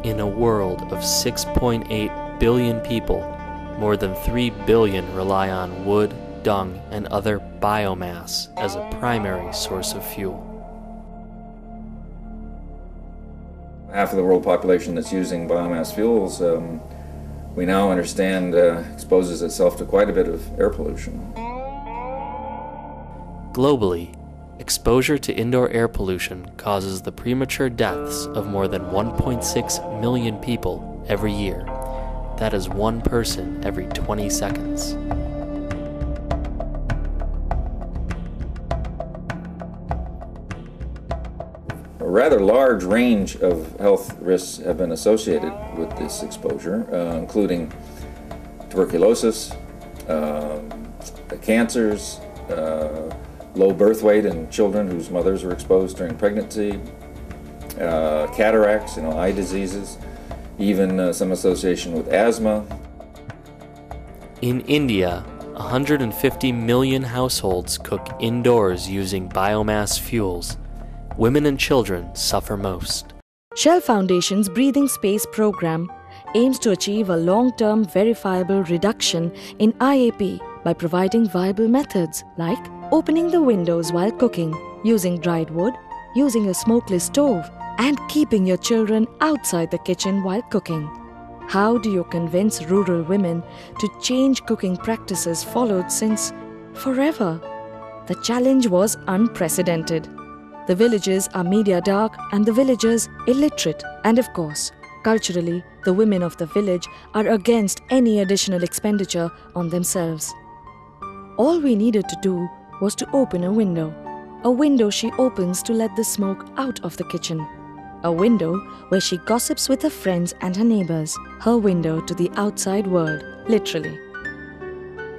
In a world of 6.8 billion people, more than 3 billion rely on wood, dung, and other biomass as a primary source of fuel. Half of the world population that's using biomass fuels, we now understand, exposes itself to quite a bit of air pollution. Globally, exposure to indoor air pollution causes the premature deaths of more than 1.6 million people every year. That is one person every 20 seconds. A rather large range of health risks have been associated with this exposure, including tuberculosis, cancers, low birth weight in children whose mothers were exposed during pregnancy, cataracts, eye diseases, even some association with asthma. In India, 150 million households cook indoors using biomass fuels. Women and children suffer most. Shell Foundation's Breathing Space program aims to achieve a long-term verifiable reduction in IAP by providing viable methods like opening the windows while cooking, using dried wood, using a smokeless stove, and keeping your children outside the kitchen while cooking. How do you convince rural women to change cooking practices followed since forever? The challenge was unprecedented. The villages are media dark and the villagers illiterate, and of course, culturally, the women of the village are against any additional expenditure on themselves. All we needed to do was to open a window she opens to let the smoke out of the kitchen. A window where she gossips with her friends and her neighbors, her window to the outside world, literally.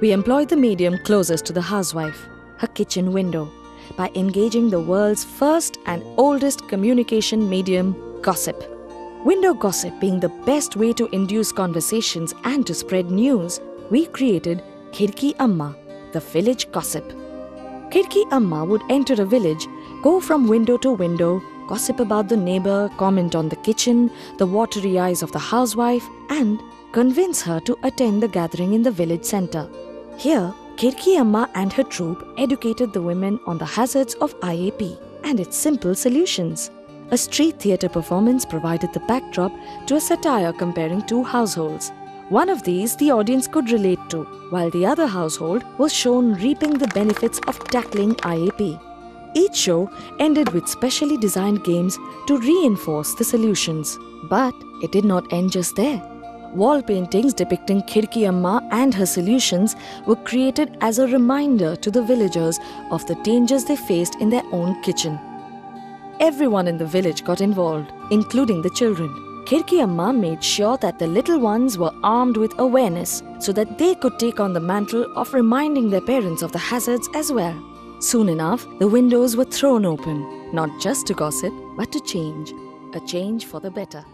We employed the medium closest to the housewife, her kitchen window, by engaging the world's first and oldest communication medium, gossip. Window gossip being the best way to induce conversations and to spread news, we created Khidki Amma, the village gossip. Khidki Amma would enter a village, go from window to window, gossip about the neighbor, comment on the kitchen, the watery eyes of the housewife, and convince her to attend the gathering in the village center. Here, Khidki Amma and her troupe educated the women on the hazards of IAP and its simple solutions. A street theatre performance provided the backdrop to a satire comparing two households. One of these the audience could relate to, while the other household was shown reaping the benefits of tackling IAP. Each show ended with specially designed games to reinforce the solutions. But it did not end just there. Wall paintings depicting Khidki Amma and her solutions were created as a reminder to the villagers of the dangers they faced in their own kitchen. Everyone in the village got involved, including the children. Khidki Amma made sure that the little ones were armed with awareness so that they could take on the mantle of reminding their parents of the hazards as well. Soon enough, the windows were thrown open, not just to gossip, but to change. A change for the better.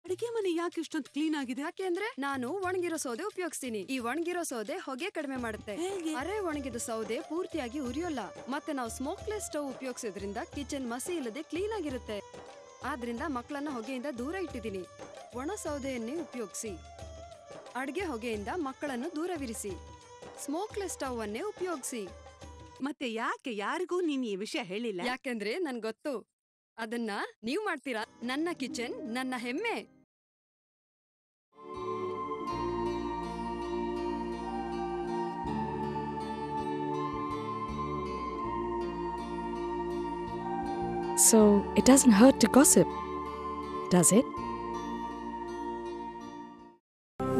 ಅಡಿಗೆ ಮನೆ ಯಾಕೆ ಇಷ್ಟೊಂದು clean ಆಗಿದೆ? ಯಾಕೆಂದ್ರೆ ನಾನು ಒಣಗಿರೋ ಸೌದೆ ಉಪಯೋಗಿಸ್ತೀನಿ. ಈ ಒಣಗಿರೋ ಸೌದೆ ಹೊಗೆ ಕಡಿಮೆ ಮಾಡುತ್ತೆ. ಅರೆ ಒಣಗಿದ ಸೌದೆ ಪೂರ್ತಿಯಾಗಿ ಉರಿಯೋಲ್ಲ. ಮತ್ತೆ ನಾವು ಸ್ಮೋಕ್ಲೆಸ್ ಸ್ಟವ್ ಉಪಯೋಗಿಸೋದ್ರಿಂದ ಕಿಚನ್ ಮಸಿ ಇಲ್ಲದೆ ಕ್ಲೀನ್ ಆಗಿರುತ್ತೆ. ಆದ್ರಿಂದ ಮಕ್ಕಳನ್ನ ಹೊಗೆಯಿಂದ ದೂರ ಇಟ್ಟಿದ್ದೀನಿ. ಒಣ ಸೌದೆಯನ್ನೇ ಉಪಯೋಗಿಸಿ. ಅಡಿಗೆ ಹೊಗೆಯಿಂದ ಮಕ್ಕಳನ್ನು ದೂರವಿರಿಸಿ. ಸ್ಮೋಕ್ಲೆಸ್ ಸ್ಟವ್ ಅನ್ನೇ ಉಪಯೋಗಿಸಿ. ಮತ್ತೆ ಯಾಕೆ ಯಾರಿಗೂ ನೀನ್ ಈ ವಿಷಯ ಹೇಳಿಲ್ಲ? ಯಾಕೆಂದ್ರೆ ನನ್ ಗೊತ್ತು. ಅದನ್ನ ನೀವ್ ಮಾಡ್ತೀರಾ. ನನ್ನ ಕಿಚನ್ ನನ್ನ ಹೆಮ್ಮೆ. So, it doesn't hurt to gossip, does it?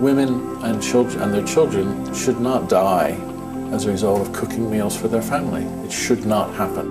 Women and children and their children should not die as a result of cooking meals for their family. It should not happen.